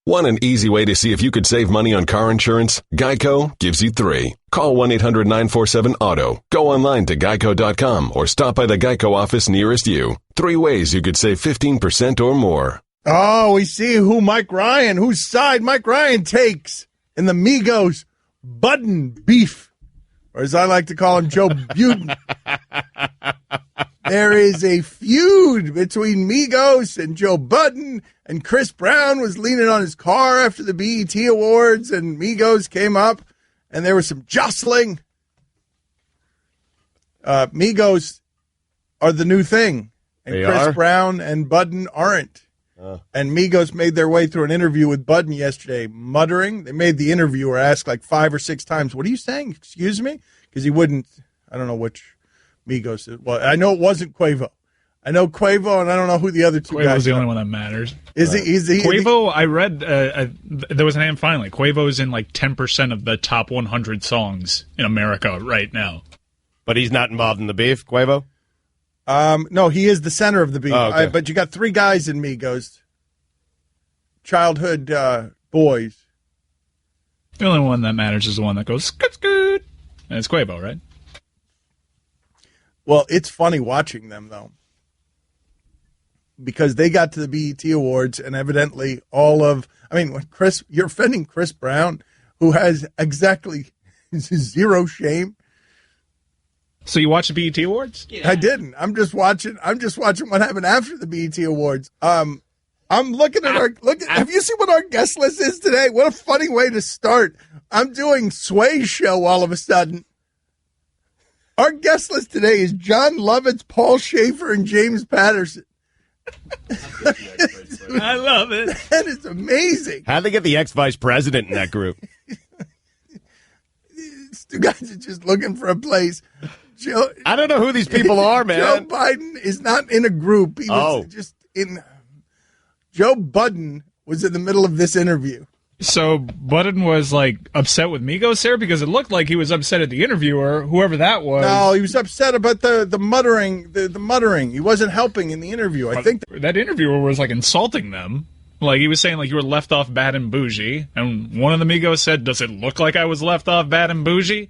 Want an easy way to see if you could save money on car insurance? Geico gives you 3. Call 1-800-947-AUTO. Go online to geico.com or stop by the Geico office nearest you. 3 ways you could save 15% or more. Oh, we see whose side Mike Ryan takes in the Migos Budden beef, or as I like to call him, Joe Budden. There is a feud between Migos and Joe Budden, and Chris Brown was leaning on his car after the BET Awards, and Migos came up, and there was some jostling. Migos are the new thing, and Chris Brown and Budden aren't. And Migos made their way through an interview with Budden yesterday, muttering. They made the interviewer ask like 5 or 6 times, "What are you saying? Excuse me?" Because he wouldn't. I don't know which Migos it was. I know it wasn't Quavo. I know Quavo, and I don't know who the other two guys are. Quavo's the only one that matters. Is he? Quavo, I read, there was a name finally. Quavo's in like 10% of the top 100 songs in America right now. But he's not involved in the beef, Quavo? No, he is the center of the beef. Oh, okay. But you got 3 guys in Migos. Childhood boys. The only one that matters is the one that goes, scoot, scoot. And it's Quavo, right? Well, it's funny watching them, though. Because they got to the BET Awards, and evidently you're offending Chris Brown, who has exactly 0 shame. So you watched the BET Awards? Yeah. I didn't. I'm just watching what happened after the BET Awards. I'm looking at have you seen what our guest list is today? What a funny way to start. I'm doing Sway's show all of a sudden. Our guest list today is John Lovitz, Paul Schaefer, and James Patterson. I love it. That is amazing. How'd they get the ex-vice president in that group? These 2 guys are just looking for a place. I don't know who these people are, man. Joe Biden is not in a group. He was just in. Joe Budden was in the middle of this interview. So Budden was like upset with Migos there because it looked like he was upset at the interviewer, whoever that was. No, he was upset about the muttering. The muttering. He wasn't helping in the interview. I think that interviewer was like insulting them. Like he was saying like you were left off bad and bougie, and one of the Migos said, "Does it look like I was left off bad and bougie?"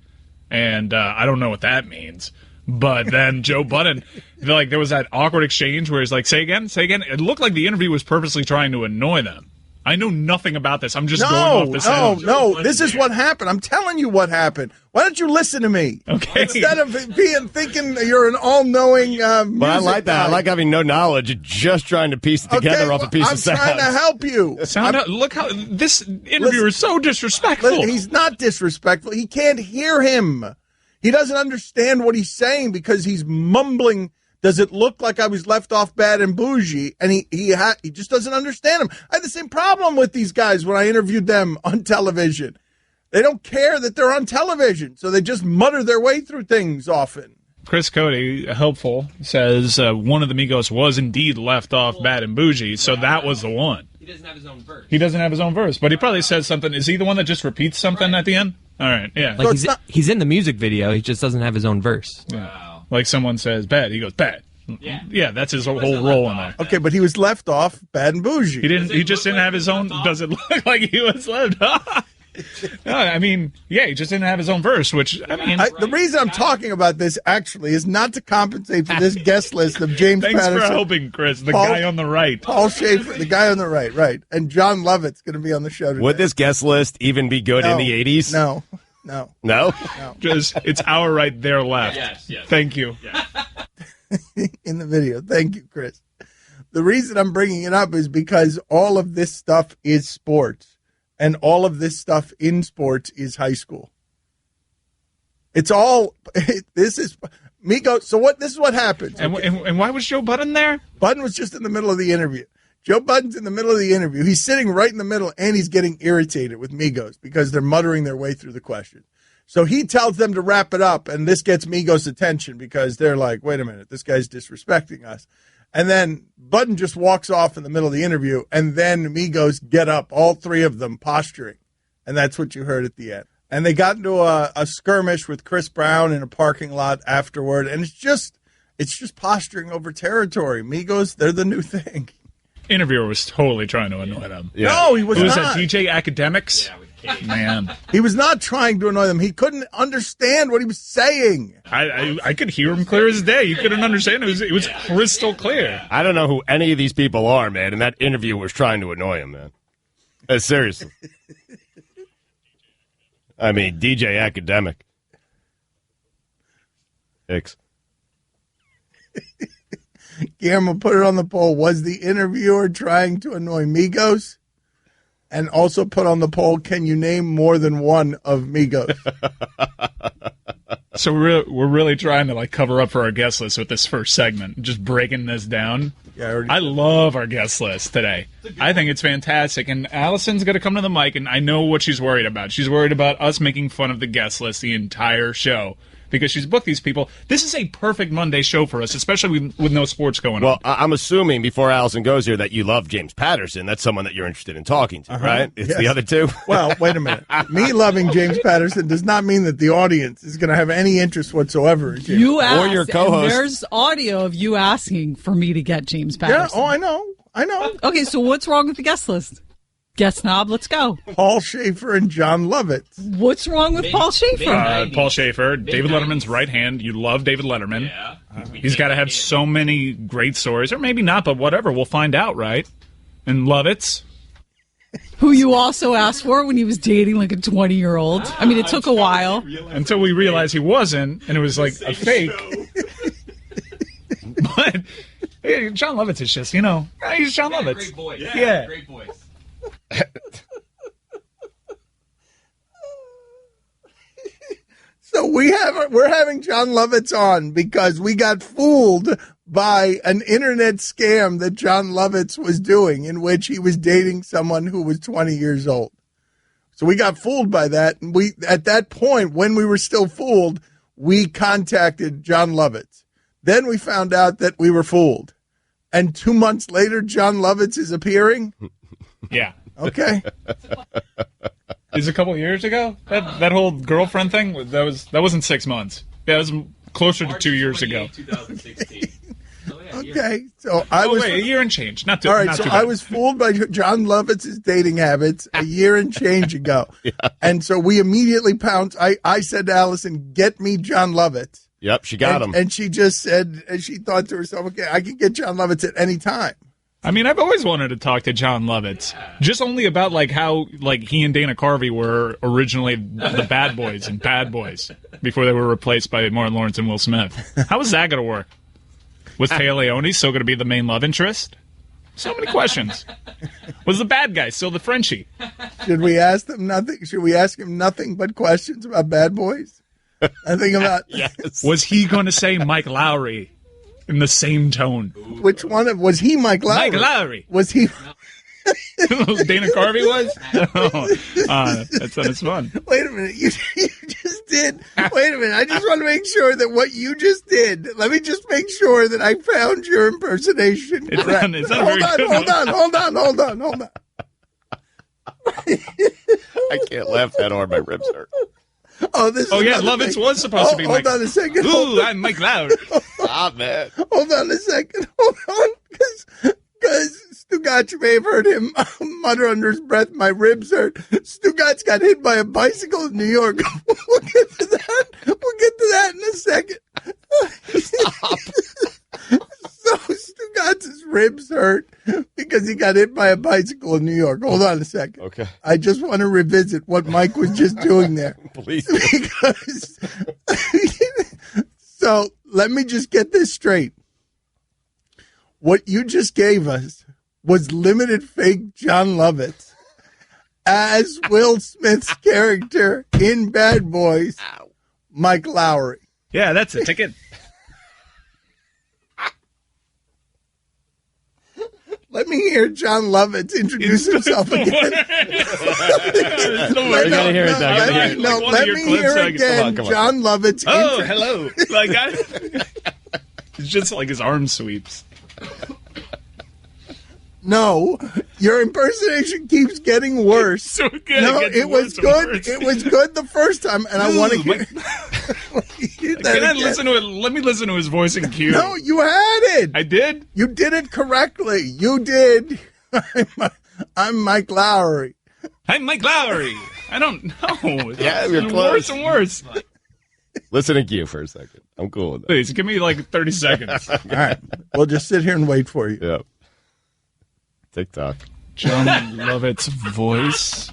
And I don't know what that means. But then Joe Budden, like there was that awkward exchange where he's like, "Say again, say again." It looked like the interview was purposely trying to annoy them. I know nothing about this. I'm just going off the sound. No. This is what happened. I'm telling you what happened. Why don't you listen to me? Okay. Instead of thinking you're an all-knowing music But I like that. guy. I like having no knowledge, just trying to piece it together off a piece of sound. I'm trying to help you. Look how this interviewer is so disrespectful. He's not disrespectful. He can't hear him. He doesn't understand what he's saying because he's mumbling. Does it look like I was left off bad and bougie? And he just doesn't understand him. I had the same problem with these guys when I interviewed them on television. They don't care that they're on television, so they just mutter their way through things often. Chris Cody, helpful, says one of the Migos was indeed left off bad and bougie, so that was the one. He doesn't have his own verse. He doesn't have his own verse, but he probably says something. Is he the one that just repeats something at the end? All right, yeah. Like he's in the music video, he just doesn't have his own verse. Wow. Like someone says bad, he goes bad. Yeah, that's his whole role in there. Okay, but he was left off bad and bougie. He just didn't have his own. Does it look like he was left off? No, I mean, yeah, he just didn't have his own verse, which, I mean... the reason I'm talking about this, actually, is not to compensate for this guest list of James Patterson. Thanks for helping, Chris, guy on the right. Paul Schaefer, the guy on the right. And John Lovett's going to be on the show today. Would this guest list even be good in the 80s? No. No? Just, it's our right, their left. Yes. Thank you. Yes. In the video. Thank you, Chris. The reason I'm bringing it up is because all of this stuff is sports. And all of this stuff in sports is high school. This is Migos. So this is what happens. And why was Joe Budden there? Budden was just in the middle of the interview. Joe Budden's in the middle of the interview. He's sitting right in the middle, and he's getting irritated with Migos because they're muttering their way through the question. So he tells them to wrap it up, and this gets Migos' attention because they're like, wait a minute, this guy's disrespecting us. And then Budden just walks off in the middle of the interview, and then Migos get up, all 3 of them posturing. And that's what you heard at the end. And they got into a skirmish with Chris Brown in a parking lot afterward, and it's just posturing over territory. Migos, they're the new thing. interviewer was totally trying to annoy them. Yeah. No, he was Who was not. that, DJ Academics? Man, He was not trying to annoy them. He couldn't understand what he was saying. I could hear him clear as day. You couldn't understand. It was crystal clear. I don't know who any of these people are, man, and that interviewer was trying to annoy him, man. Seriously. I mean, DJ Academic. Hicks. Guillermo put it on the poll. Was the interviewer trying to annoy Migos? And also put on the poll, can you name more than one of Migos? So we're really trying to like cover up for our guest list with this first segment, just breaking this down. Yeah, I love our guest list today. I think it's fantastic. And Allison's going to come to the mic, and I know what she's worried about. She's worried about us making fun of the guest list the entire show because she's booked these people. This is a perfect Monday show for us, especially with no sports going on. Well, I'm assuming before Allison goes here that you love James Patterson. That's someone that you're interested in talking to, right? It's Yes. the other two? Well, wait a minute. Me loving James Patterson does not mean that the audience is going to have any interest whatsoever in James. You asked, your co-host. and there's audio of you asking for me to get James Yeah, Patterson. oh, I know. Okay, so what's wrong with the guest list? Guest knob, let's go. Paul Schaefer and John Lovitz. What's wrong with Paul Schaefer? Paul Schaefer, David Letterman's right hand. You love David Letterman. Yeah. He's got to have so many great stories, or maybe not, but whatever. We'll find out, right? And Lovitz. Who you also asked for when he was dating like a 20-year-old. I mean, it took a while. Until we realized he wasn't, and it was like a fake. But hey, John Lovitz is just, he's John Lovitz. Great voice. Yeah. Great voice. So we're having John Lovitz on because we got fooled by an internet scam that John Lovitz was doing in which he was dating someone who was 20 years old. So we got fooled by that. And at that point, when we were still fooled, we contacted John Lovitz. Then we found out that we were fooled. And 2 months later, John Lovitz is appearing. Yeah. Okay. Is it a couple of years ago? That whole girlfriend thing? That wasn't 6 months. Yeah, it was closer to 2 years ago. 2016. Okay. So I was. Wait, a year and change. Not too. All right, not so too I bad. was fooled by John Lovitz's dating habits a year and change ago. And so we immediately pounced. I said to Allison, get me John Lovitz. Yep, she got him. And she just said, and she thought to herself, okay, I can get John Lovitz at any time. I mean, I've always wanted to talk to John Lovitz, just only about like how like he and Dana Carvey were originally the bad boys in Bad Boys before they were replaced by Martin Lawrence and Will Smith. How is that going to work? Was Taya Leone still going to be the main love interest? So many questions. Was the bad guy still the Frenchie? Should we ask them nothing? Should we ask him nothing but questions about Bad Boys? Nothing about Yes. Was he going to say Mike Lowry in the same tone? which one of was he Mike Lowry? Mike Lowry. Was he? Dana Carvey was? That sounds fun. Wait a minute, you just did. Wait a minute, I just want to make sure that what you just did. Let me just make sure that I found your impersonation It's correct. not very good. Hold on. I can't laugh that hard. My ribs hurt. Oh, this. Oh, is yeah, another Lovitz thing. was supposed to be Hold Mike. on a second. Ooh, I'm Mike Lowry. Stop, man. Hold on a second. Hold on, because Stugotz may have heard him mutter under his breath, "My ribs hurt." Stugotz got hit by a bicycle in New York. We'll get to that. We'll get to that in a second. Stop. So Stugotz's ribs hurt because he got hit by a bicycle in New York. Hold on a second. Okay. I just want to revisit what Mike was just doing there. Please. Because so let me just get this straight. What you just gave us was limited fake John Lovitz as Will Smith's character in Bad Boys, Mike Lowry. Yeah, that's a ticket. Let me hear John Lovitz introduce himself again. You gotta hear it, though. You gotta hear it. No, Like one of let your me clips, hear so I can- again come on. John Lovitz. Oh, hello. Like it's just like his arm sweeps. No, Your impersonation keeps getting worse. So good. No, it was good. It was good the first time, and I want to hear. Can I listen to it? Let me listen to his voice in cue. No, you had it. I did. You did it correctly. You did. I'm Mike Lowry. I'm Mike Lowry. I don't know. Yeah, you're It's close. Worse and worse. Listen to you for a second. I'm cool with that. Please give me like 30 seconds. All right, we'll just sit here and wait for you. Yep. TikTok. John Lovett's voice.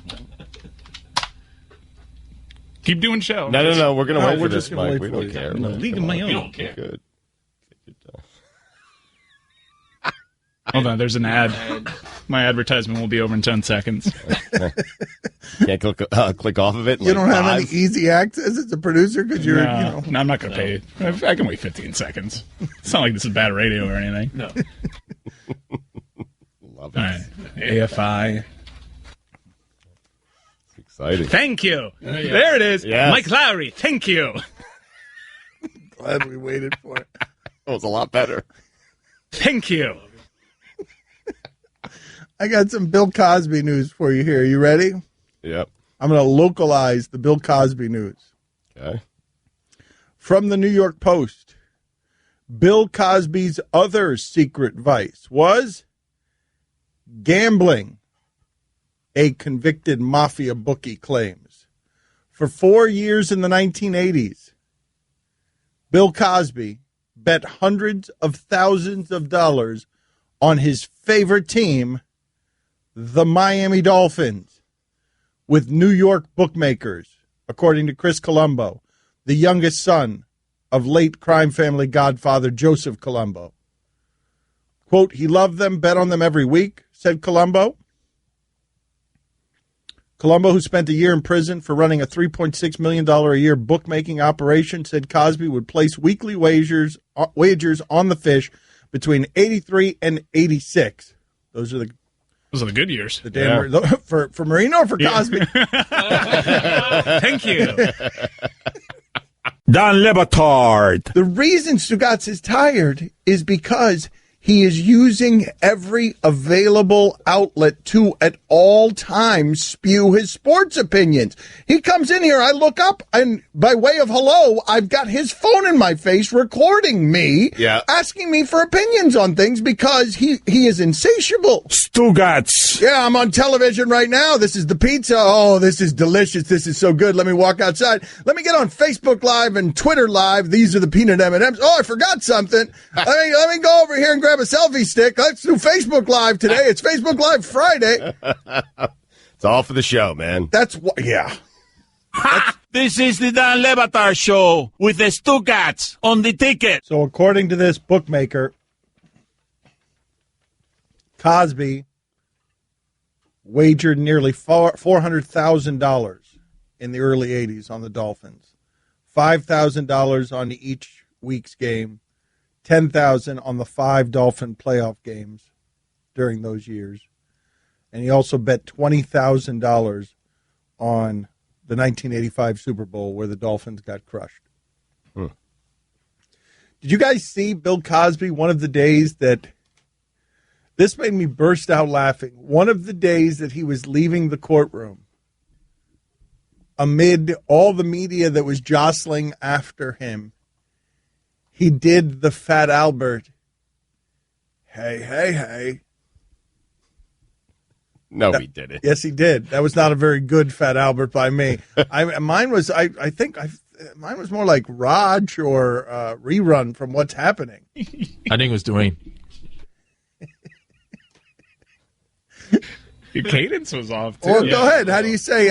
Keep doing show. No. We're gonna No, wait we're for just this, gonna Mike. wait We for don't you. care. I'm in a league of my own. We don't care. Good. Hold on, there's an ad. My advertisement will be over in 10 seconds. Can't click off of it. You don't have any easy access as a producer because you're, No, I'm not going to pay. I can wait 15 seconds. It's not like this is bad radio or anything. No. Love it. All right. AFI. It's exciting. Thank you. There it is. Yes. Mike Lowry. Thank you. glad we waited for it. That was a lot better. Thank you. I got some Bill Cosby news for you here. You ready? Yep. I'm going to localize the Bill Cosby news. Okay. From the New York Post, Bill Cosby's other secret vice was gambling, a convicted mafia bookie claims. For 4 years in the 1980s, Bill Cosby bet hundreds of thousands of dollars on his favorite team, the Miami Dolphins, with New York bookmakers, according to Chris Colombo, the youngest son of late crime family godfather Joseph Colombo. Quote, he loved them, bet on them every week, said Colombo. Colombo, who spent a year in prison for running a $3.6 million a year bookmaking operation, said Cosby would place weekly wagers on the fish between 83 and 86. Those are the good years. The damn for Marino or for Cosby? Thank you. Don Batard. The reason Stugotz is tired is because he is using every available outlet to, at all times, spew his sports opinions. He comes in here, I look up, and by way of hello, I've got his phone in my face recording me, asking me for opinions on things because he is insatiable. Stugotz. Yeah, I'm on television right now. This is the pizza. Oh, this is delicious. This is so good. Let me walk outside. Let me get on Facebook Live and Twitter Live. These are the peanut M&Ms. Oh, I forgot something. Let me go over here and grab a selfie stick. Let's do Facebook Live today. It's Facebook Live Friday. It's all for the show, man. That's what, yeah. This is the Don Batard show with the Stugotz on the ticket. So according to this bookmaker, Cosby wagered nearly $400,000 in the early 80s on the Dolphins. $5,000 on each week's game. $10,000 on the 5 Dolphin playoff games during those years. And he also bet $20,000 on the 1985 Super Bowl where the Dolphins got crushed. Did you guys see Bill Cosby one of the days that this made me burst out laughing? One of the days that he was leaving the courtroom amid all the media that was jostling after him, he did the Fat Albert. Hey, hey, hey. No, he didn't. Yes, he did. That was not a very good Fat Albert by me. Mine was more like Raj or Rerun from What's Happening. I think it was Dwayne. Your cadence was off, too. Well, go ahead. How do you say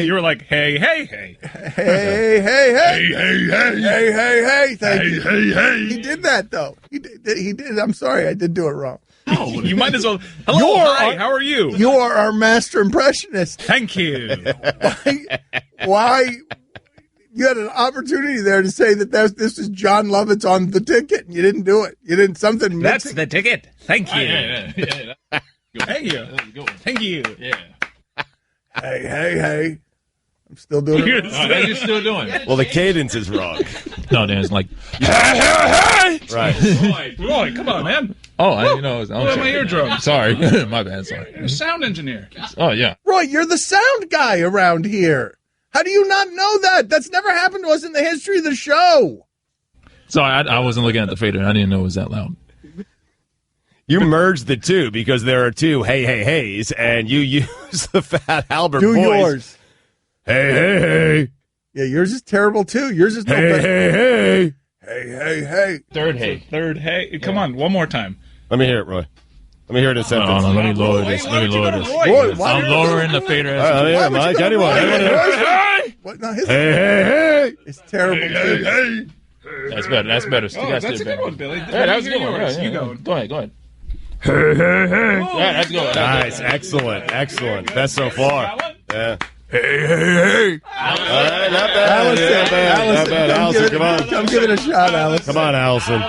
You were like, hey, hey, hey. Hey, hey, hey. Hey, hey, hey. Hey, hey, hey. Thank you. Hey, hey. He did that, though. He did. I'm sorry. I did do it wrong. Oh, you might as well. Hello, hi, how are you? You are our master impressionist. Thank you. Why? You had an opportunity there to say that this is John Lovett's on the ticket, and you didn't do it. You didn't something. That's mixing. the ticket. Thank you. Thank you. Thank you. Yeah. Hey, hey, hey. I'm still doing it. You're still doing it. Well, the cadence is wrong. No, Dan, it's like, Right. Roy, come on, man. Oh, I didn't know it was. What about my eardrums? Sorry. My bad. Sorry. You're a sound engineer. Oh, yeah. Roy, you're the sound guy around here. How do you not know that? That's never happened to us in the history of the show. Sorry, I wasn't looking at the fader. I didn't know it was that loud. You merged the two because there are two hey, hey, heys, and you use the Fat Albert Do voice. yours. Hey, hey, hey. Yeah, yours is terrible, too. Yours is no Hey, better. hey, hey. Hey, hey, hey. Third hey. Come on, one more time. Let me hear it, Roy. Let me hear it in a sentence. Hold on, let me lower this. Why would you go to Roy? Roy, why I'm lowering the fader. Let me hear it, Mike. Anyone. Hey! What? No, his Hey, hey, hey. It's terrible, too. That's better. That's better. Oh, that's a good one, Billy. Yeah, that was a good one. Yours. Yeah, You yeah. go. Go ahead. Hey, hey, hey. Yeah, that's good. Nice. Excellent. Best so far. Yeah. Hey, hey, hey. All right, not bad. Not bad. Allison, come on. Come give it a shot, Alice. Come on, Allison.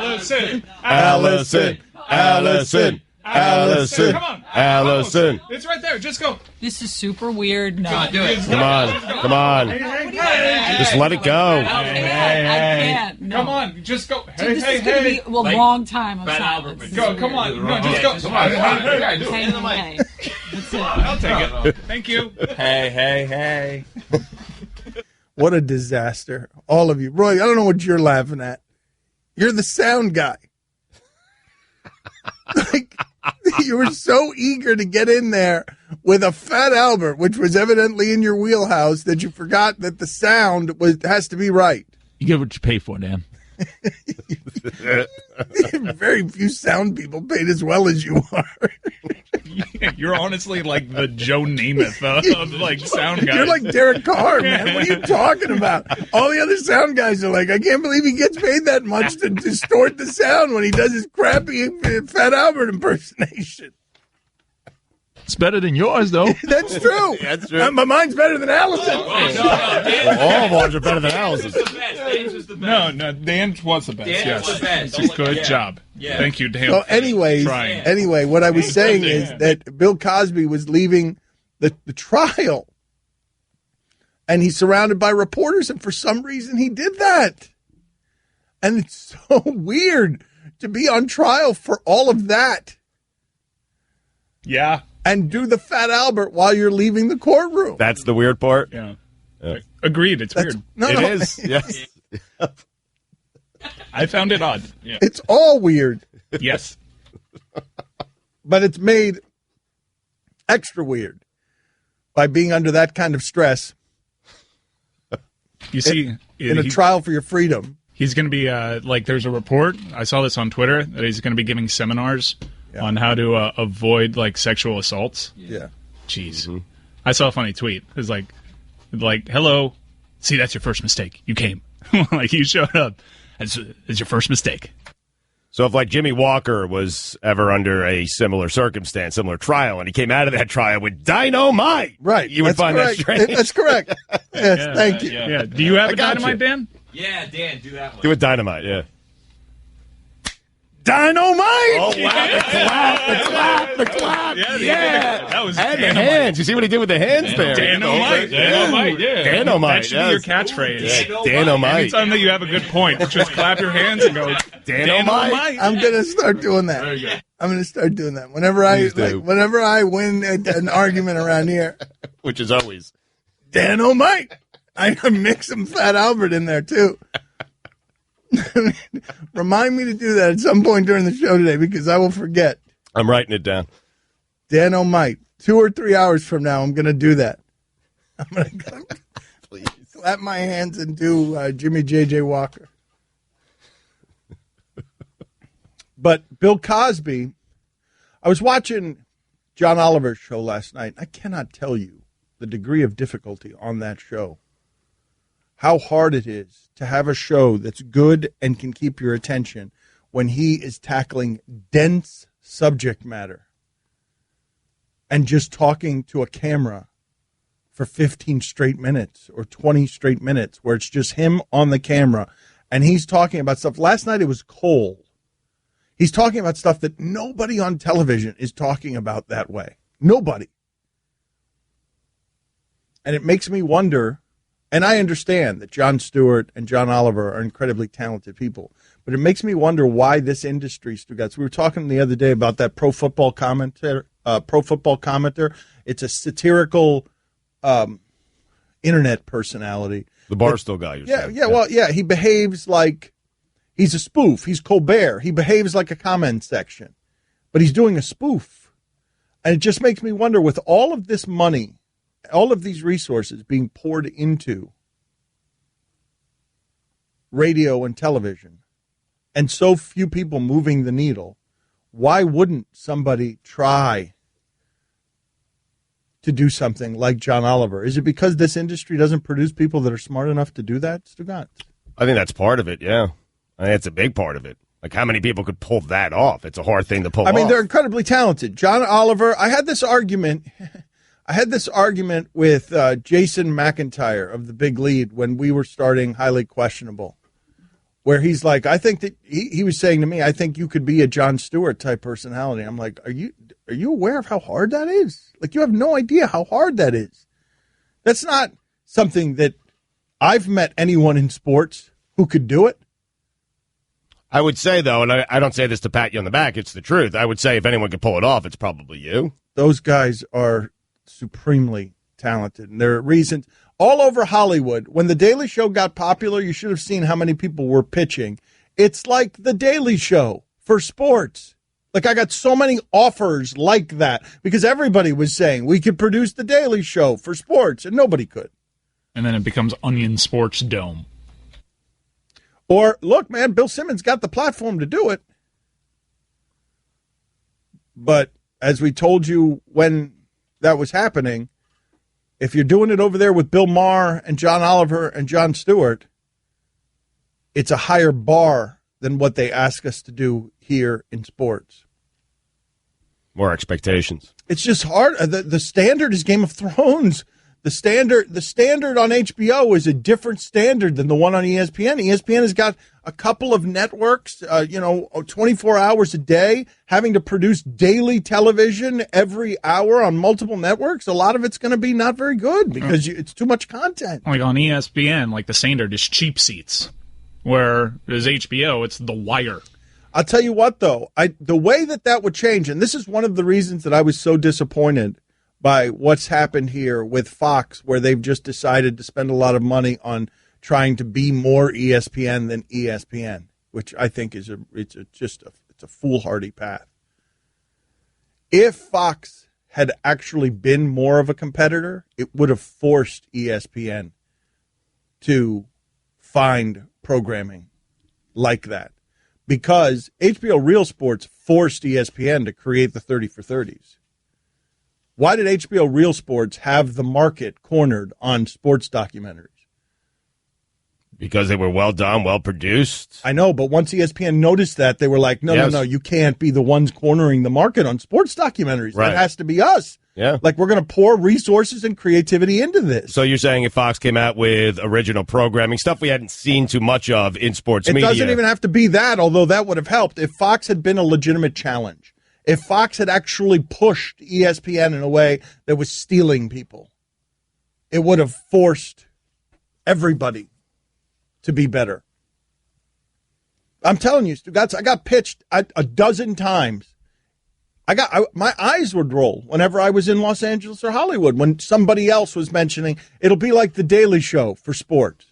Allison. Allison. Come on. Allison. It's right there. Just go. This is super weird. No. Do it. Come on. Just let it go. I can't. No. Come on. Just go. So this is going to be a long time of silence. Go. Come on. No, just go. Come on. Hey. That's it. I'll take it. Thank you. Hey. What a disaster. All of you. Roy, I don't know what you're laughing at. You're the sound guy. Like, you were so eager to get in there with a Fat Albert, which was evidently in your wheelhouse, that you forgot that the sound has to be right. You get what you pay for, Dan. Very few sound people paid as well as you are. You're honestly like the Joe Namath of like sound guys. You're like Derek Carr, man. What are you talking about? All the other sound guys are like, I can't believe he gets paid that much to distort the sound when he does his crappy Fat Albert impersonation. It's better than yours, though. That's true. That's true. My mind's better than Allison. All of ours are better than Allison's. No, Dan was the best. Yes. Good job. Yeah. Thank you, Dan. So for anyway, trying. what I was saying is that Bill Cosby was leaving the trial, and he's surrounded by reporters, and for some reason he did that. And it's so weird to be on trial for all of that. Yeah. And do the Fat Albert while you're leaving the courtroom. That's the weird part. Yeah. Agreed. It's weird. It is. Yes. I found it odd. Yeah. It's all weird. Yes. But it's made extra weird by being under that kind of stress. You see, in a trial for your freedom. He's going to be like, there's a report. I saw this on Twitter that he's going to be giving seminars on how to avoid like sexual assaults. Yeah. Jeez. Mm-hmm. I saw a funny tweet. It was like, hello. See, that's your first mistake. You came. Like, you showed up. It's your first mistake. So if, like, Jimmy Walker was ever under a similar circumstance, similar trial, and he came out of that trial with dynamite, right? You would find correct. that strange. That's correct. Yes, thank you. Yeah. Do you have a dynamite, Dan? Yeah, Dan, do that one. Do a dynamite, yeah. Dynamite! Oh, wow. The clap. Yeah. That was and the hands. You see what he did with the hands there? Dynamite. Yeah. Dynamite. That should be your catchwatchface. Yeah. Dynamite. Anytime that you have a good point, just clap your hands and go, Dynamite. I'm going to start doing that. I'm going to start doing that. Whenever I win an argument around here. Which is always. Dynamite. I mix some Fat Albert in there, too. Remind me to do that at some point during the show today because I will forget. I'm writing it down. Dynamite. 2 or 3 hours from now, I'm going to do that. I'm going to clap my hands and do Jimmy J.J. Walker. But Bill Cosby, I was watching John Oliver's show last night. I cannot tell you the degree of difficulty on that show. How hard it is to have a show that's good and can keep your attention when he is tackling dense subject matter and just talking to a camera for 15 straight minutes or 20 straight minutes where it's just him on the camera and he's talking about stuff. Last night it was cold. He's talking about stuff that nobody on television is talking about that way. Nobody. And it makes me wonder, And I understand that Jon Stewart and John Oliver are incredibly talented people. But it makes me wonder why this industry, Stugotz. We were talking the other day about that Pro Football Commenter. It's a satirical internet personality. The Barstool guy. He behaves like he's a spoof. He's Colbert. He behaves like a comment section. But he's doing a spoof. And it just makes me wonder, with all of this money, all of these resources being poured into radio and television, and so few people moving the needle, why wouldn't somebody try to do something like John Oliver? Is it because this industry doesn't produce people that are smart enough to do that, Stugotz? I think that's part of it, yeah. I think it's a big part of it. Like, how many people could pull that off? It's a hard thing to pull off. I mean, they're incredibly talented. John Oliver, I had this argument with Jason McIntyre of The Big Lead when we were starting Highly Questionable, where he's like, I think that he was saying to me, I think you could be a Jon Stewart type personality. I'm like, are you aware of how hard that is? Like, you have no idea how hard that is. That's not something that I've met anyone in sports who could do it. I would say, though, and I don't say this to pat you on the back, it's the truth. I would say if anyone could pull it off, it's probably you. Those guys are supremely talented. And there are reasons all over Hollywood. When The Daily Show got popular, you should have seen how many people were pitching. It's like The Daily Show for sports. Like, I got so many offers like that because everybody was saying we could produce The Daily Show for sports, and nobody could. And then it becomes Onion Sports Dome. Or, look, man, Bill Simmons got the platform to do it. But as we told you when that was happening, if you're doing it over there with Bill Maher and John Oliver and Jon Stewart, it's a higher bar than what they ask us to do here in sports. More expectations. It's just hard. The standard is Game of Thrones. The standard on HBO is a different standard than the one on ESPN. ESPN has got a couple of networks, 24 hours a day, having to produce daily television every hour on multiple networks. A lot of it's going to be not very good because it's too much content. Like on ESPN, like the standard is cheap seats, where as HBO, it's The Wire. I'll tell you what, though, the way that would change, and this is one of the reasons that I was so disappointed by what's happened here with Fox, where they've just decided to spend a lot of money on trying to be more ESPN than ESPN, which I think is it's a foolhardy path. If Fox had actually been more of a competitor, it would have forced ESPN to find programming like that, because HBO Real Sports forced ESPN to create the 30 for 30s. Why did HBO Real Sports have the market cornered on sports documentaries? Because they were well done, well produced. I know, but once ESPN noticed that, they were like, no, you can't be the ones cornering the market on sports documentaries. Right. That has to be us. Yeah. Like, we're going to pour resources and creativity into this. So you're saying if Fox came out with original programming, stuff we hadn't seen too much of in sports media. It doesn't even have to be that, although that would have helped if Fox had been a legitimate challenge. If Fox had actually pushed ESPN in a way that was stealing people, it would have forced everybody to be better. I'm telling you, Stugotz, I got pitched a dozen times. My eyes would roll whenever I was in Los Angeles or Hollywood when somebody else was mentioning it'll be like The Daily Show for sports.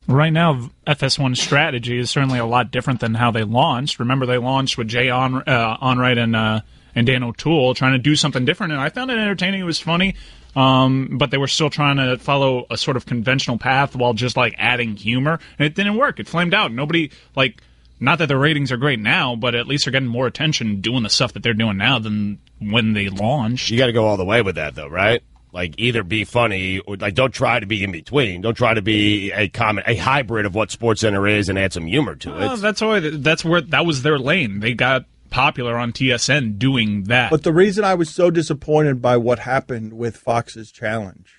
Right now, FS1's strategy is certainly a lot different than how they launched. Remember, they launched with Jay Onrait and Dan O'Toole trying to do something different, and I found it entertaining. It was funny, but they were still trying to follow a sort of conventional path while just, like, adding humor, and it didn't work. It flamed out. Nobody, like, not that the ratings are great now, but at least they're getting more attention doing the stuff that they're doing now than when they launched. You got to go all the way with that, though, right? Like, either be funny or, like, don't try to be in between. Don't try to be a hybrid of what SportsCenter is and add some humor to it. That's where that was their lane. They got popular on TSN doing that. But the reason I was so disappointed by what happened with Fox's challenge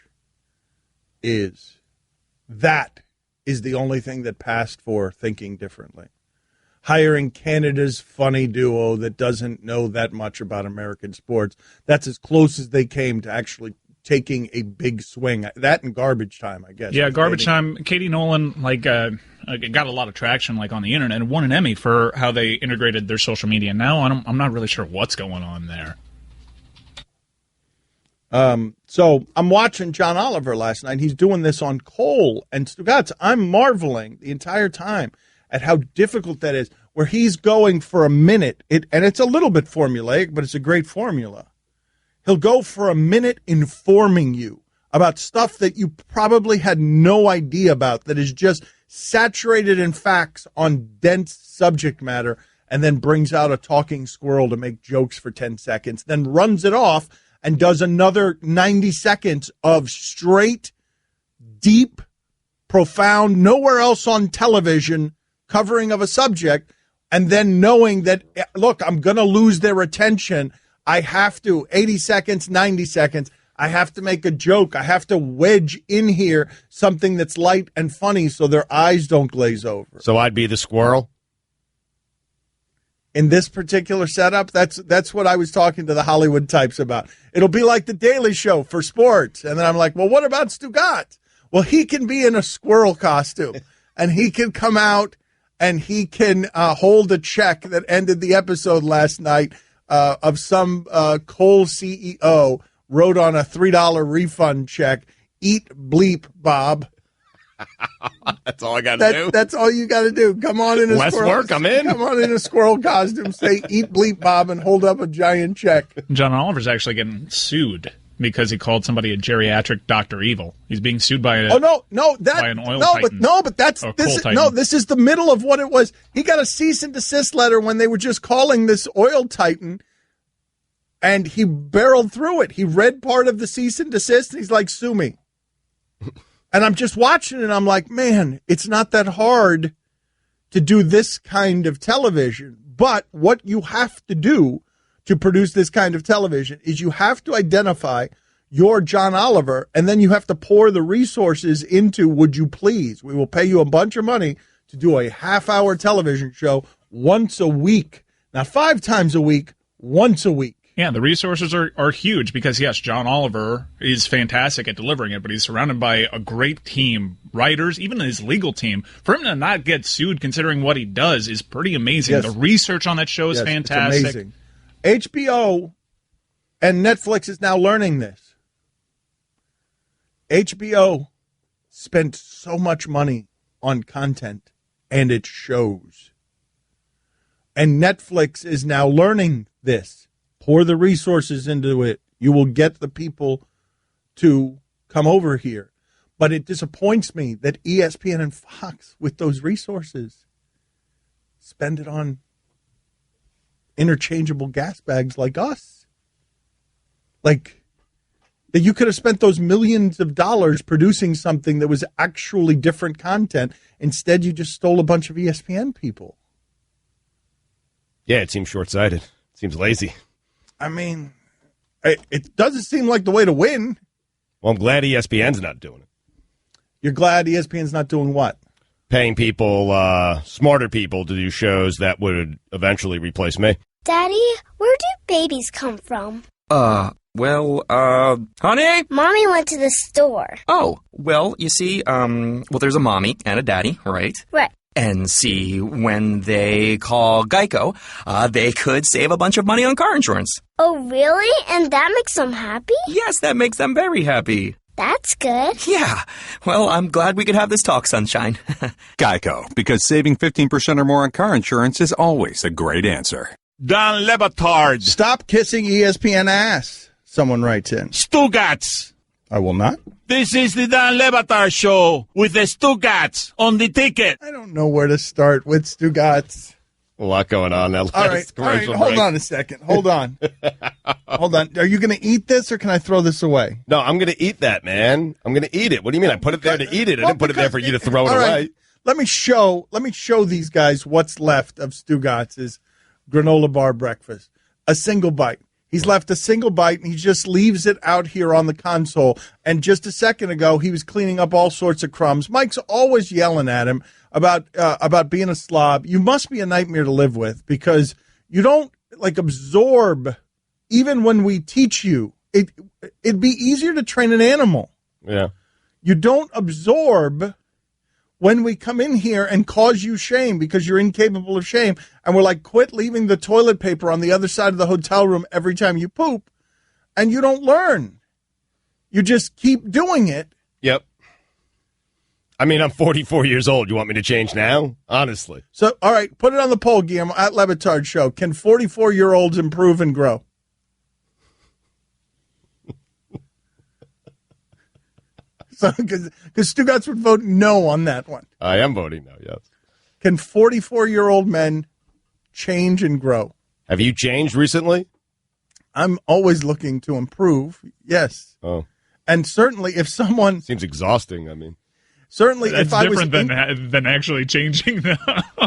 is that is the only thing that passed for thinking differently. Hiring Canada's funny duo that doesn't know that much about American sports. That's as close as they came to actually taking a big swing. That and Garbage Time, I guess. Yeah, Garbage Time. Katie Nolan got a lot of traction on the internet and won an Emmy for how they integrated their social media. Now I'm not really sure what's going on there. So I'm watching John Oliver last night. He's doing this on Cole and Stugotz. I'm marveling the entire time at how difficult that is, where he's going for a minute. And it's a little bit formulaic, but it's a great formula. He'll go for a minute informing you about stuff that you probably had no idea about, that is just saturated in facts on dense subject matter, and then brings out a talking squirrel to make jokes for 10 seconds, then runs it off and does another 90 seconds of straight, deep, profound, nowhere else on television covering of a subject, and then knowing that, look, I'm going to lose their attention. I have to, 80 seconds, 90 seconds, I have to make a joke. I have to wedge in here something that's light and funny so their eyes don't glaze over. So I'd be the squirrel? In this particular setup, that's what I was talking to the Hollywood types about. It'll be like the Daily Show for sports. And then I'm like, well, what about Stugotz? Well, he can be in a squirrel costume, and he can come out and he can hold a check that ended the episode last night of some Cole CEO wrote on a $3 refund check, "Eat bleep, Bob." That's all I got to do. That's all you got to do. Come on in a less squirrel. Work. I'm in. Come on in a squirrel costume. Say "Eat bleep, Bob" and hold up a giant check. John Oliver's actually getting sued because he called somebody a geriatric Dr. Evil. He's being sued by an oil titan. This is the middle of what it was. He got a cease and desist letter when they were just calling this oil titan, and he barreled through it. He read part of the cease and desist, and he's like, "Sue me." And I'm just watching it, and I'm like, man, it's not that hard to do this kind of television. But what you have to do to produce this kind of television is you have to identify your John Oliver, and then you have to pour the resources into, would you please? We will pay you a bunch of money to do a half-hour television show once a week. Not 5 times a week, once a week. Yeah, the resources are huge because, yes, John Oliver is fantastic at delivering it, but he's surrounded by a great team, writers, even his legal team. For him to not get sued, considering what he does, is pretty amazing. Yes. The research on that show is fantastic. It's amazing. HBO and Netflix is now learning this. HBO spent so much money on content, and it shows. And Netflix is now learning this. Pour the resources into it. You will get the people to come over here. But it disappoints me that ESPN and Fox, with those resources, spend it on interchangeable gas bags like us. Like, that you could have spent those millions of dollars producing something that was actually different content. Instead, you just stole a bunch of ESPN people. Yeah, it seems short-sighted. It seems lazy. I mean, it doesn't seem like the way to win. Well, I'm glad ESPN's not doing it. You're glad ESPN's not doing what? Paying people, smarter people, to do shows that would eventually replace me. Daddy, where do babies come from? Honey? Mommy went to the store. Oh, well, you see, there's a mommy and a daddy, right? Right. And see, when they call Geico, they could save a bunch of money on car insurance. Oh, really? And that makes them happy? Yes, that makes them very happy. That's good. Yeah. Well, I'm glad we could have this talk, Sunshine. Geico, because saving 15% or more on car insurance is always a great answer. Dan Le Batard. Stop kissing ESPN ass, someone writes in. Stugotz. I will not. This is the Dan Le Batard Show with the Stugotz on the ticket. I don't know where to start with Stugotz. A lot going on now. All right. Hold on a second. Hold on. Hold on. Are you going to eat this, or can I throw this away? No, I'm going to eat that, man. I'm going to eat it. What do you mean? I put it there to eat it. I didn't put it there for you to throw it away. Let me show these guys what's left of Stugotz's granola bar breakfast. A single bite. He's left a single bite, and he just leaves it out here on the console. And just a second ago, he was cleaning up all sorts of crumbs. Mike's always yelling at him about being a slob. You must be a nightmare to live with, because you don't absorb, even when we teach you it'd be easier to train an animal. Yeah. You don't absorb when we come in here and cause you shame because you're incapable of shame. And we're like, quit leaving the toilet paper on the other side of the hotel room every time you poop. And you don't learn. You just keep doing it. Yep. I mean, I'm 44 years old. You want me to change now? Honestly. So, all right, put it on the poll, Guillermo, at Le Batard Show. Can 44-year-olds improve and grow? Because Stugotz would vote no on that one. I am voting no, yes. Can 44-year-old men change and grow? Have you changed recently? I'm always looking to improve, yes. Oh. And certainly if someone... Seems exhausting, I mean. Certainly That's if I was... different than actually changing, though.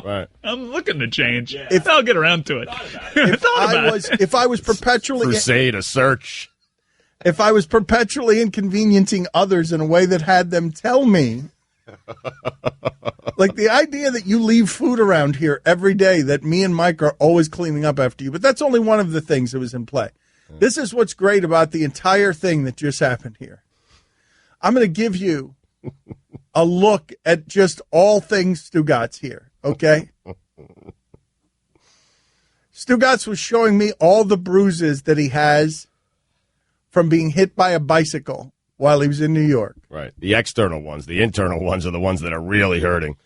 Right. I'm looking to change. Yeah. I'll get around to it. If I was perpetually... Crusade, a search. If I was perpetually inconveniencing others in a way that had them tell me, like the idea that you leave food around here every day that me and Mike are always cleaning up after you, but that's only one of the things that was in play. This is what's great about the entire thing that just happened here. I'm going to give you a look at just all things Stugotz here, okay? Stugotz was showing me all the bruises that he has from being hit by a bicycle while he was in New York. Right. The external ones. The internal ones are the ones that are really hurting.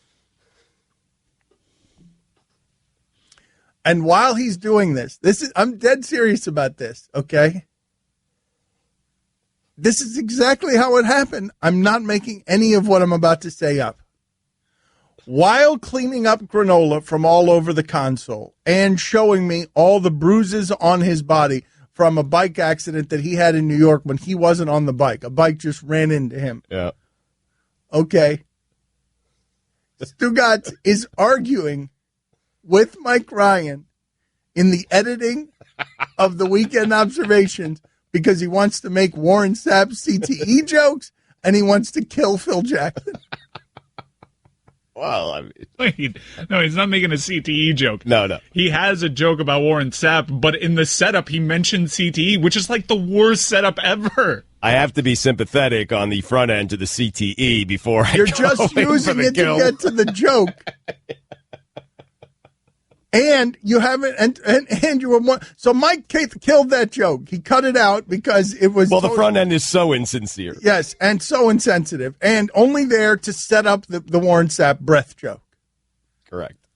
And while he's doing this I'm dead serious about this, okay? This is exactly how it happened. I'm not making any of what I'm about to say up. While cleaning up granola from all over the console and showing me all the bruises on his body from a bike accident that he had in New York when he wasn't on the bike. A bike just ran into him. Yeah. Okay. Stugotz is arguing with Mike Ryan in the editing of the Weekend Observations because he wants to make Warren Sapp CTE jokes and he wants to kill Phil Jackson. Well, I mean... Wait, no, he's not making a CTE joke. No. He has a joke about Warren Sapp, but in the setup, he mentioned CTE, which is like the worst setup ever. I have to be sympathetic on the front end to the CTE before I You're go just in using for the it kill. to get to the joke. And you haven't, and you were more. So Mike killed that joke. He cut it out because it was. Well, the front end is so insincere. Yes, and so insensitive, and only there to set up the Warren Sapp breath joke. Correct.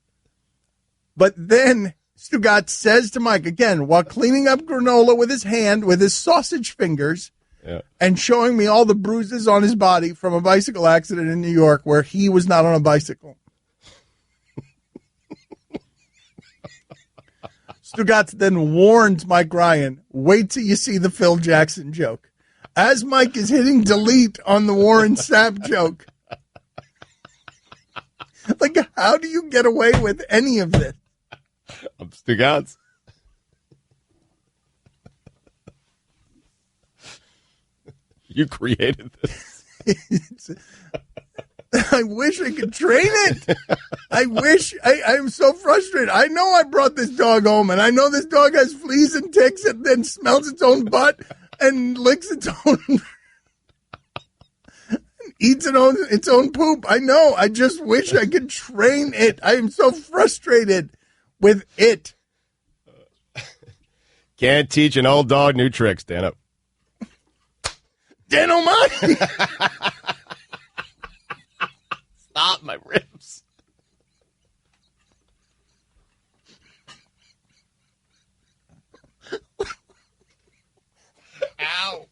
But then Stugotz says to Mike again while cleaning up granola with his hand, with his sausage fingers, and showing me all the bruises on his body from a bicycle accident in New York where he was not on a bicycle. Stugotz then warns Mike Ryan, wait till you see the Phil Jackson joke. As Mike is hitting delete on the Warren Sapp joke. Like, how do you get away with any of this? I'm Stugotz. You created this. I wish I could train it. I'm so frustrated. I know I brought this dog home, and I know this dog has fleas and ticks and then smells its own butt and licks its own, and eats its own poop. I know. I just wish I could train it. I am so frustrated with it. Can't teach an old dog new tricks, Dan. Dan O'Malley. Stop my ribs. Ow.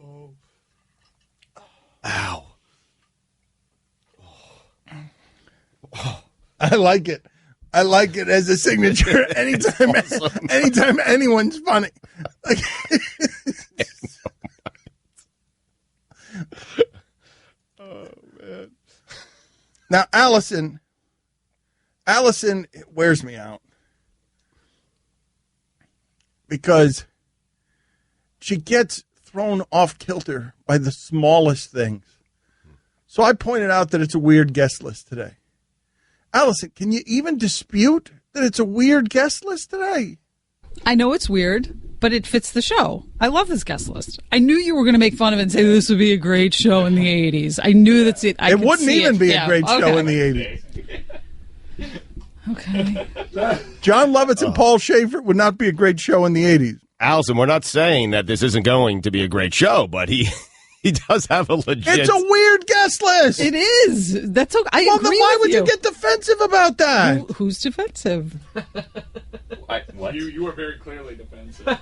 Oh, ow. I like it. I like it as a signature. Anytime anyone's funny. Like, oh man. Now Allison wears me out because she gets thrown off kilter by the smallest things. So I pointed out that it's a weird guest list today. Allison, can you even dispute that it's a weird guest list today? I know it's weird, but it fits the show. I love this guest list. I knew you were going to make fun of it and say this would be a great show in the 80s. I knew that's it. It wouldn't even be a great show in the 80s. Okay. John Lovitz and Paul Schaefer would not be a great show in the 80s. Allison, we're not saying that this isn't going to be a great show, but he does have a legit... It's a weird guest list. It is. That's okay. I agree then why with would you get defensive about that? Who's defensive? What? You were very clearly defensive.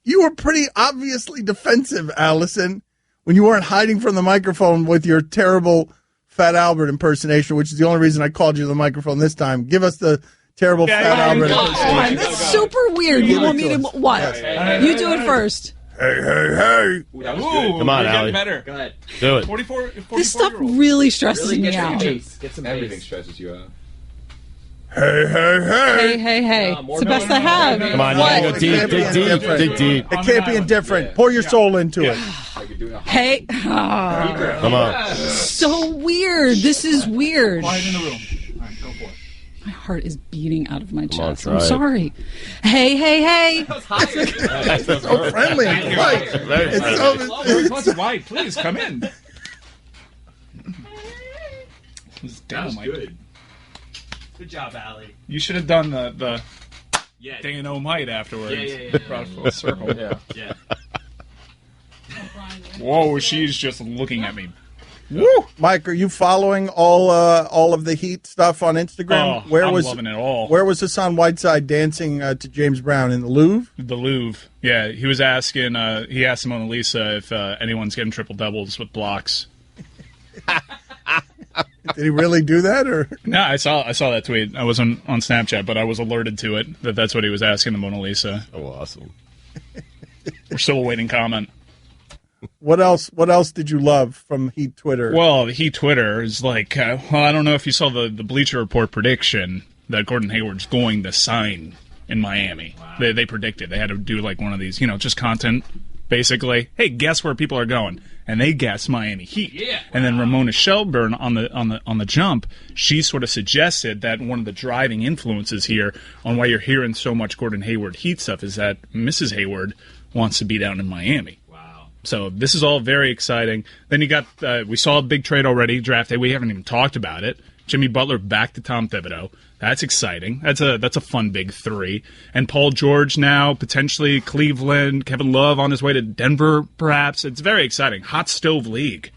You were pretty obviously defensive, Allison, when you weren't hiding from the microphone with your terrible Fat Albert impersonation, which is the only reason I called you to the microphone this time. Give us the terrible Fat Albert impersonation. That's super weird. You want me to... What? You do it first. Hey. Ooh, come on, Allie. Better. Go ahead. Do it. 44 This stuff really stresses me out. Get some everything stresses you out. Hey. It's the best I have. Come on, you gotta go deep. Dig deep. It can't be indifferent. Pour your soul into it. Hey. Come on. So weird. This is weird. Quiet in the room. All right, go for it. My heart is beating out of my chest. try I'm it. sorry. Hey. It's so friendly and polite. It's white. Please come in. It's Good. Good job, Allie. You should have done the Dynamite afterwards. Yeah. Brought it full circle. Yeah. Whoa, she's just looking at me. Woo! Mike, are you following all of the Heat stuff on Instagram? Oh, I'm loving it all. Where was Hassan Whiteside dancing to James Brown? In the Louvre? The Louvre. Yeah, he was asking. He asked Mona Lisa if anyone's getting triple doubles with blocks. Did he really do that, or No, I saw that tweet. I wasn't on Snapchat, but I was alerted to it that's what he was asking the Mona Lisa. Oh, awesome. We're still awaiting comment. What else did you love from Heat Twitter? Well, Heat Twitter is like, I don't know if you saw the Bleacher Report prediction that Gordon Hayward's going to sign in Miami. Wow. They predicted. They had to do like one of these, just content, basically. Hey, guess where people are going? And they guessed Miami Heat. Yeah. And then Ramona Shelburne on the jump, she sort of suggested that one of the driving influences here on why you're hearing so much Gordon Hayward Heat stuff is that Mrs. Hayward wants to be down in Miami. So this is all very exciting. Then you got, we saw a big trade already, draft day. We haven't even talked about it. Jimmy Butler back to Tom Thibodeau. That's exciting. That's a fun big three. And Paul George now, potentially Cleveland, Kevin Love on his way to Denver, perhaps. It's very exciting. Hot stove league.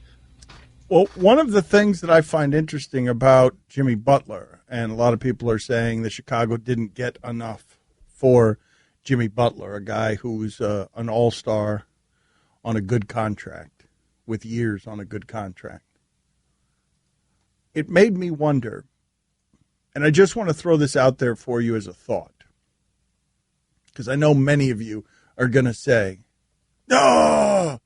Well, one of the things that I find interesting about Jimmy Butler, and a lot of people are saying that Chicago didn't get enough for Jimmy Butler, a guy who's an all-star on a good contract, with years on a good contract. It made me wonder, and I just want to throw this out there for you as a thought, because I know many of you are going to say, no,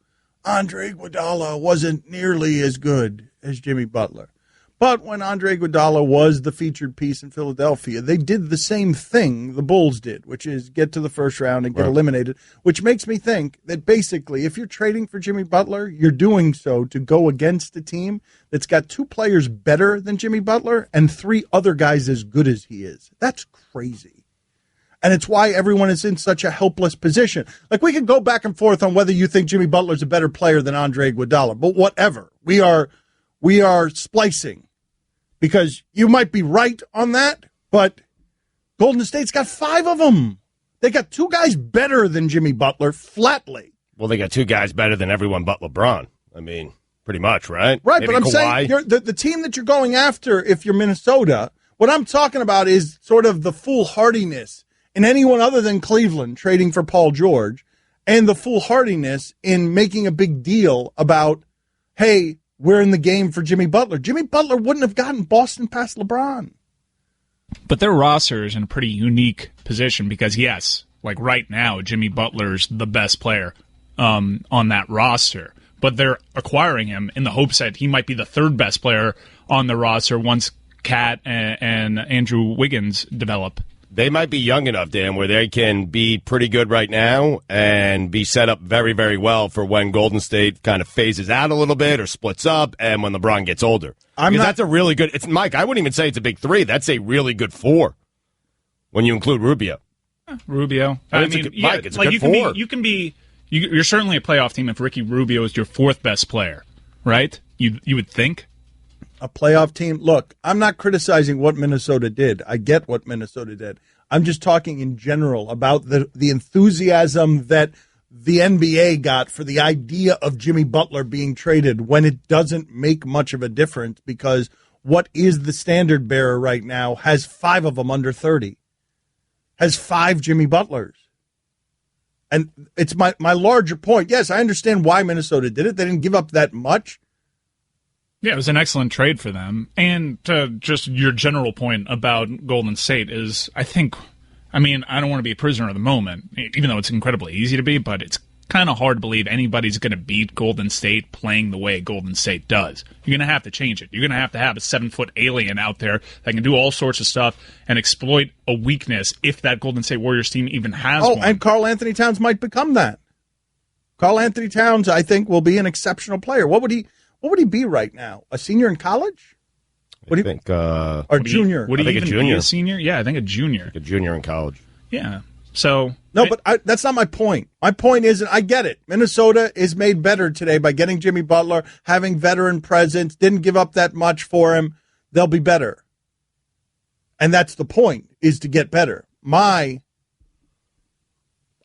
Andre Iguodala wasn't nearly as good as Jimmy Butler. But when Andre Iguodala was the featured piece in Philadelphia, they did the same thing the Bulls did, which is get to the first round and get eliminated, which makes me think that basically if you're trading for Jimmy Butler, you're doing so to go against a team that's got two players better than Jimmy Butler and three other guys as good as he is. That's crazy. And it's why everyone is in such a helpless position. Like, we could go back and forth on whether you think Jimmy Butler's a better player than Andre Iguodala, but whatever. We are splicing. Because you might be right on that, but Golden State's got 5 of them. They got 2 guys better than Jimmy Butler, flatly. Well, they got 2 guys better than everyone but LeBron. I mean, pretty much, right? Right, Maybe but I'm Kawhi. saying the team that you're going after, if you're Minnesota, what I'm talking about is sort of the foolhardiness in anyone other than Cleveland trading for Paul George, and the foolhardiness in making a big deal about, hey, we're in the game for Jimmy Butler. Jimmy Butler wouldn't have gotten Boston past LeBron. But their roster is in a pretty unique position because, yes, like right now, Jimmy Butler's the best player on that roster. But they're acquiring him in the hopes that he might be the 3rd best player on the roster once Cat and Andrew Wiggins develop. they might be young enough, Dan, where they can be pretty good right now and be set up very, very well for when Golden State kind of phases out a little bit or splits up and when LeBron gets older. That's a really good – it's Mike, I wouldn't even say it's a big three. That's a really good four when you include Rubio. Rubio. I mean, Mike, it's a good four. You're certainly a playoff team if Ricky Rubio is your fourth best player, right? You would think. A playoff team. Look, I'm not criticizing what Minnesota did. I get what Minnesota did. I'm just talking in general about the enthusiasm that the NBA got for the idea of Jimmy Butler being traded when it doesn't make much of a difference because what is the standard bearer right now has 5 of them under 30. Has 5 Jimmy Butlers. And it's my larger point. Yes, I understand why Minnesota did it. They didn't give up that much. Yeah, it was an excellent trade for them. And just your general point about Golden State is, I don't want to be a prisoner of the moment, even though it's incredibly easy to be, but it's kind of hard to believe anybody's going to beat Golden State playing the way Golden State does. You're going to have to change it. You're going to have a 7-foot alien out there that can do all sorts of stuff and exploit a weakness if that Golden State Warriors team even has one. And Karl Anthony Towns might become that. Karl Anthony Towns, I think, will be an exceptional player. What would he be right now? A senior in college? Or junior? Would he even be a senior? Yeah, I think a junior. A junior in college. Yeah. So no, but that's not my point. My point is, and I get it. Minnesota is made better today by getting Jimmy Butler, having veteran presence, didn't give up that much for him. They'll be better. And that's the point, is to get better. My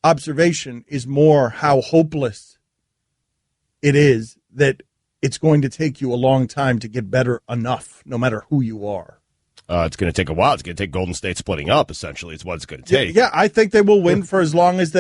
observation is more how hopeless it is that it's going to take you a long time to get better enough, no matter who you are. It's going to take a while. It's going to take Golden State splitting up, essentially. It's what it's going to take. Yeah, I think they will win for as long as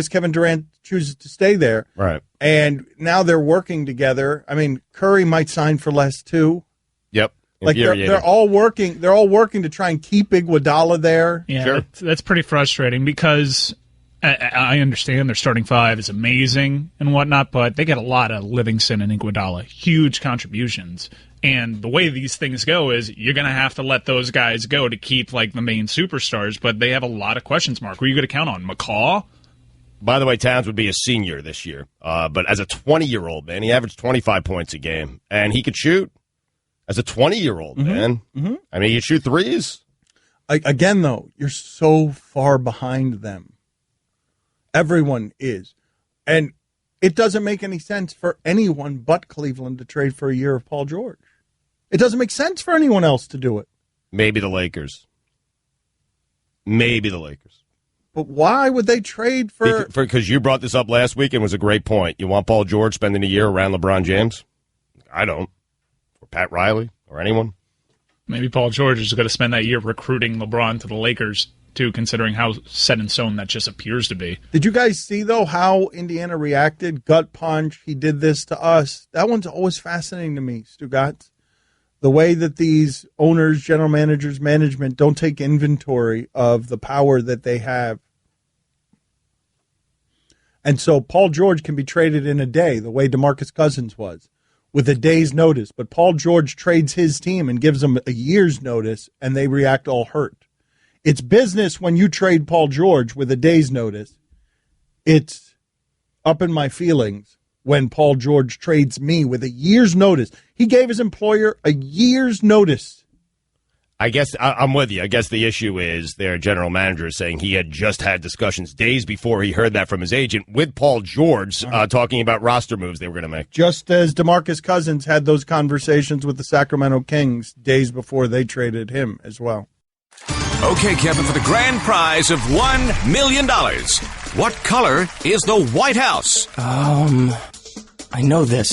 Kevin Durant chooses to stay there. Right. And now they're working together. I mean, Curry might sign for less, too. Yep. Like they're all working. They're all working to try and keep Iguodala there. Yeah, sure. That's pretty frustrating because I understand their starting 5 is amazing and whatnot, but they get a lot of Livingston and Iguodala, huge contributions. And the way these things go is you're going to have to let those guys go to keep like the main superstars, but they have a lot of questions mark. Who are you going to count on? McCaw? By the way, Towns would be a senior this year. But as a 20-year-old, man, he averaged 25 points a game. And he could shoot. As a 20-year-old, man. Mm-hmm. I mean, he could shoot threes. Again, though, you're so far behind them. Everyone is. And it doesn't make any sense for anyone but Cleveland to trade for a year of Paul George. It doesn't make sense for anyone else to do it. Maybe the Lakers. But why would they trade for... Because you brought this up last week and was a great point. You want Paul George spending a year around LeBron James? I don't. Or Pat Riley or anyone. Maybe Paul George is going to spend that year recruiting LeBron to the Lakers, too, considering how set in stone that just appears to be. Did you guys see, though, how Indiana reacted? Gut punch, he did this to us. That one's always fascinating to me, Stugotz. The way that these owners, general managers, management don't take inventory of the power that they have. And so Paul George can be traded in a day, the way DeMarcus Cousins was, with a day's notice. But Paul George trades his team and gives them a year's notice, and they react all hurt. It's business when you trade Paul George with a day's notice. It's up in my feelings when Paul George trades me with a year's notice. He gave his employer a year's notice. I guess I'm with you. I guess the issue is their general manager is saying he had just had discussions days before he heard that from his agent with Paul George talking about roster moves they were going to make. Just as DeMarcus Cousins had those conversations with the Sacramento Kings days before they traded him as well. Okay, Kevin, for the grand prize of $1 million, what color is the White House? I know this.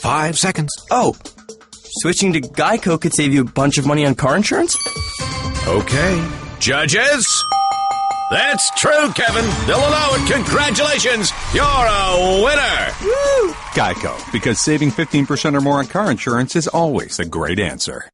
5 seconds. Oh, switching to Geico could save you a bunch of money on car insurance? Okay. Judges? That's true, Kevin. They'll allow it. Congratulations. You're a winner. Woo! Geico, because saving 15% or more on car insurance is always a great answer.